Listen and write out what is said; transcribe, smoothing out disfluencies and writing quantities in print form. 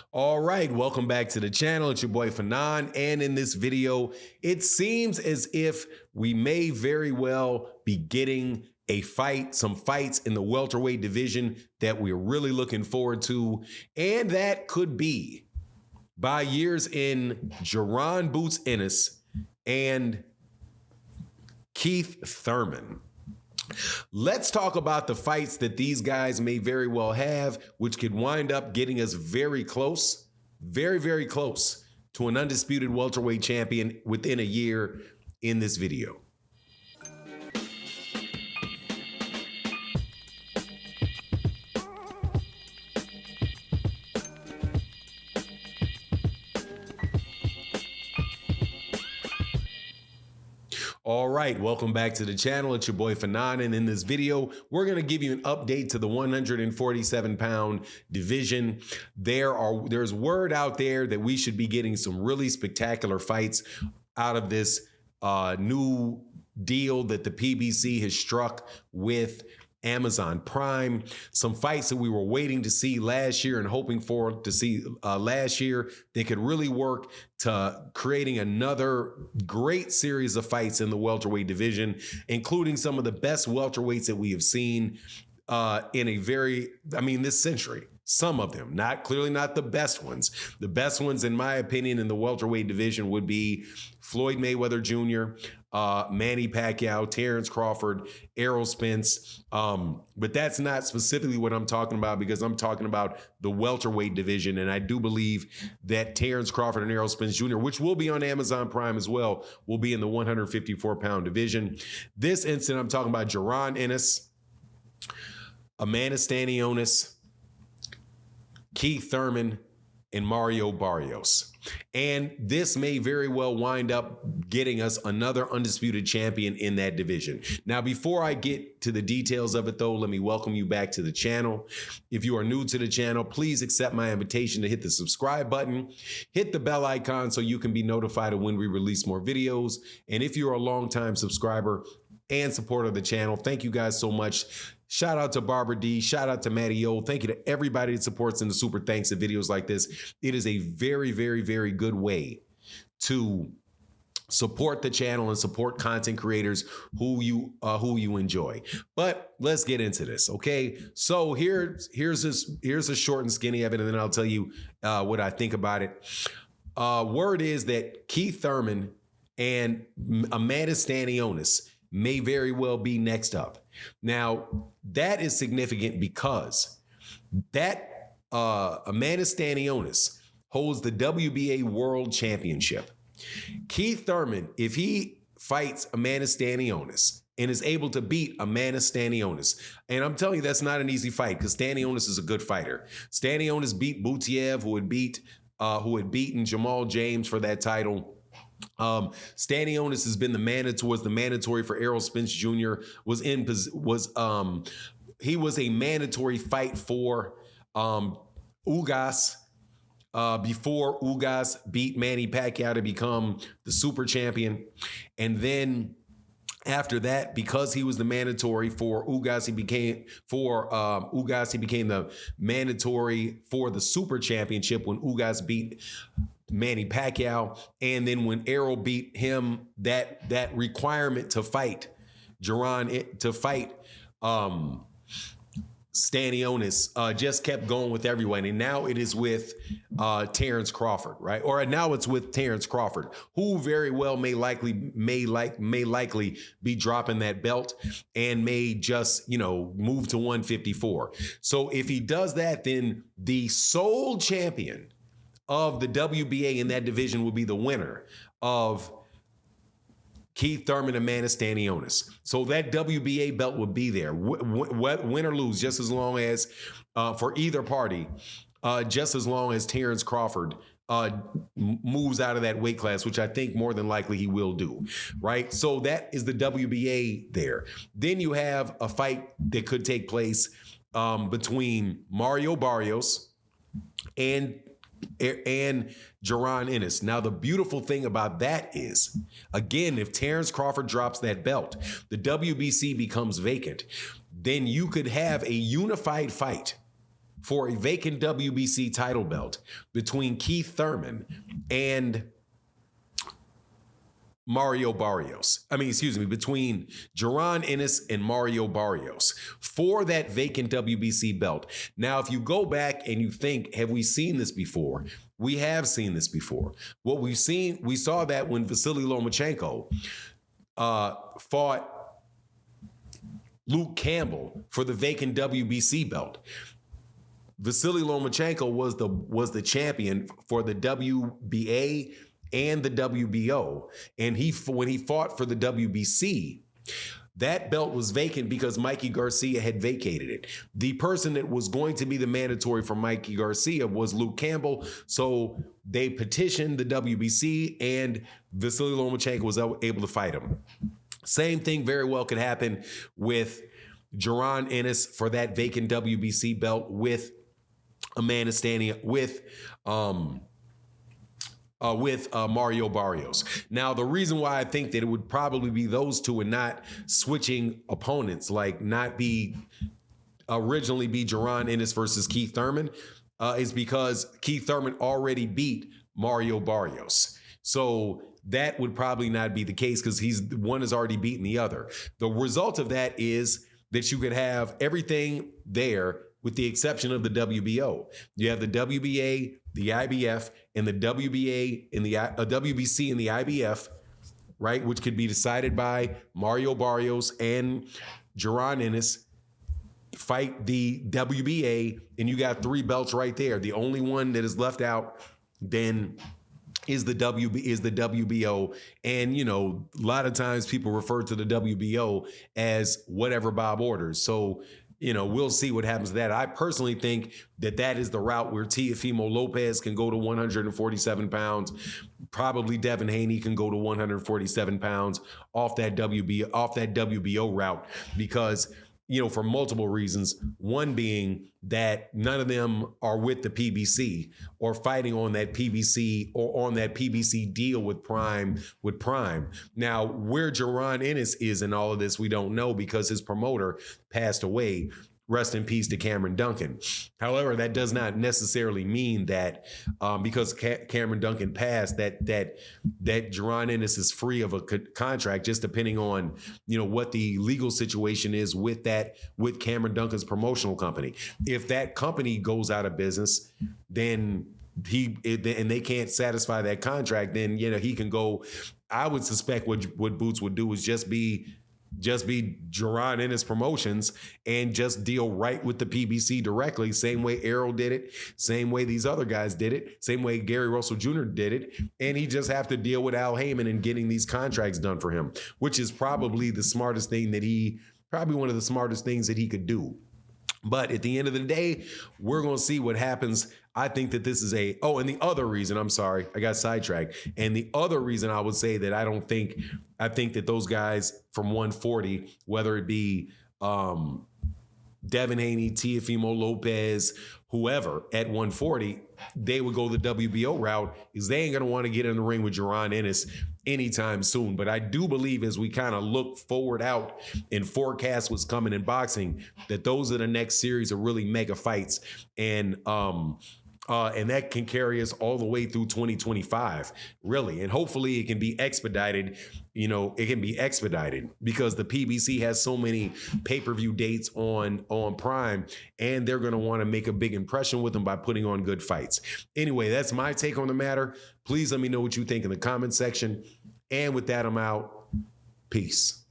All right, welcome back to the channel. It's your boy Fanon, and in this video, it seems as if we may very well be getting some fights in the welterweight division that we're really looking forward to, and that could be by years in Jaron Boots Ennis and Keith Thurman. Let's talk about the fights that these guys may very well have, which could wind up getting us very close, very, very close to an undisputed welterweight champion within a year in this video. All right, welcome back to the channel. It's your boy Fanon, and in this video, we're going to give you an update to the 147-pound division. There's word out there that we should be getting some really spectacular fights out of this new deal that the PBC has struck with Amazon Prime. Some fights that we were waiting to see last year and hoping for to see last year. They could really work to creating another great series of fights in the welterweight division, including some of the best welterweights that we have seen in this century. Some of them, clearly not the best ones. The best ones, in my opinion, in the welterweight division would be Floyd Mayweather Jr., Manny Pacquiao, Terence Crawford, Errol Spence. But that's not specifically what I'm talking about, because I'm talking about the welterweight division. And I do believe that Terence Crawford and Errol Spence Jr., which will be on Amazon Prime as well, will be in the 154-pound division. This instant, I'm talking about Jaron Ennis, Amanda Stanionis, Keith Thurman, and Mario Barrios. And this may very well wind up getting us another undisputed champion in that division. Now, before I get to the details of it, though, let me welcome you back to the channel. If you are new to the channel, please accept my invitation to hit the subscribe button, hit the bell icon so you can be notified of when we release more videos. And if you're a longtime subscriber and supporter of the channel, thank you guys so much. Shout out to Barbara D. Shout out to Matty O. Thank you to everybody that supports in the super thanks of videos like this. It is a very, very, very good way to support the channel and support content creators who you enjoy. But let's get into this, okay? So here's a short and skinny of it, and then I'll tell you what I think about it. Word is that Keith Thurman and Amanda Stanionis may very well be next up. Now, that is significant because that Amanda Stanionis holds the WBA World Championship. Keith Thurman, if he fights Amanda Stanionis and is able to beat Amanda Stanionis, and I'm telling you, that's not an easy fight because Stanionis is a good fighter. Stanionis beat Butiev, who had beaten Jamal James for that title. Stanionis has been the mandatory for Errol Spence Jr. He was a mandatory fight for Ugas before Ugas beat Manny Pacquiao to become the super champion. And then after that, because he was the mandatory for Ugas, he became the mandatory for the super championship when Ugas beat Manny Pacquiao. And then when Errol beat him, that requirement to fight Stanionis just kept going with everyone. And now it is with Terence Crawford, right? Or now it's with Terence Crawford, who very well may likely be dropping that belt and may just, move to 154. So if he does that, then the sole champion of the WBA in that division will be the winner of Keith Thurman and Amanda Stanionis. So that WBA belt would be there, win or lose, just as long as, for either party, just as long as Terence Crawford moves out of that weight class, which I think more than likely he will do, right? So that is the WBA there. Then you have a fight that could take place between Mario Barrios and Jaron Ennis. Now, the beautiful thing about that is, again, if Terence Crawford drops that belt, the WBC becomes vacant. Then you could have a unified fight for a vacant WBC title belt between Keith Thurman and Mario Barrios. Between Jaron Ennis and Mario Barrios for that vacant WBC belt. Now, if you go back and you think, have we seen this before? We have seen this before. What we saw that when Vasily Lomachenko fought Luke Campbell for the vacant WBC belt. Vasily Lomachenko was the champion for the WBA and the WBO. And when he fought for the WBC, that belt was vacant because Mikey Garcia had vacated it. The person that was going to be the mandatory for Mikey Garcia was Luke Campbell. So they petitioned the WBC and Vasily Lomachenko was able to fight him. Same thing very well could happen with Jaron Ennis for that vacant WBC belt with Amanda standing with Mario Barrios. Now, the reason why I think that it would probably be those two and not switching opponents, like not originally be Jaron Ennis versus Keith Thurman, is because Keith Thurman already beat Mario Barrios. So that would probably not be the case because one has already beaten the other. The result of that is that you could have everything there with the exception of the WBO. You have the WBA, the IBF, and the WBA and the WBC and the IBF, right, which could be decided by Mario Barrios and Jaron Ennis. Fight the WBA, and you got 3 belts right there. The only one that is left out then is the WBO. And, a lot of times people refer to the WBO as whatever Bob orders. So, we'll see what happens to that. I personally think that is the route where Teofimo Lopez can go to 147 pounds. Probably Devin Haney can go to 147 pounds off that WBO route because, for multiple reasons. One being that none of them are with the PBC or fighting on that PBC or on that PBC deal with Prime. Now, where Jaron Ennis is in all of this, we don't know because his promoter passed away. Rest in peace to Cameron Duncan. However, that does not necessarily mean that because Cameron Duncan passed, that Jaron Ennis is free of a contract, just depending on what the legal situation is with Cameron Duncan's promotional company. If that company goes out of business, then and they can't satisfy that contract, then he can go. I would suspect what Boots would do is just be Jaron Ennis Promotions and just deal right with the PBC directly, same way Errol did it, same way these other guys did it, same way Gary Russell Jr. did it, and he just have to deal with Al Heyman and getting these contracts done for him, which is probably one of the smartest things that he could do. But at the end of the day, we're going to see what happens. I think that this is and the other reason, I'm sorry, I got sidetracked. And the other reason I would say that I think that those guys from 140, whether it be Devin Haney, Teofimo Lopez, whoever at 140, they would go the WBO route is they ain't going to want to get in the ring with Jaron Ennis anytime soon. But I do believe as we kind of look forward out and forecast what's coming in boxing, that those are the next series of really mega fights. And that can carry us all the way through 2025, really. And hopefully it can be expedited. It can be expedited because the PBC has so many pay-per-view dates on Prime, and they're going to want to make a big impression with them by putting on good fights. Anyway, that's my take on the matter. Please let me know what you think in the comment section. And with that, I'm out. Peace.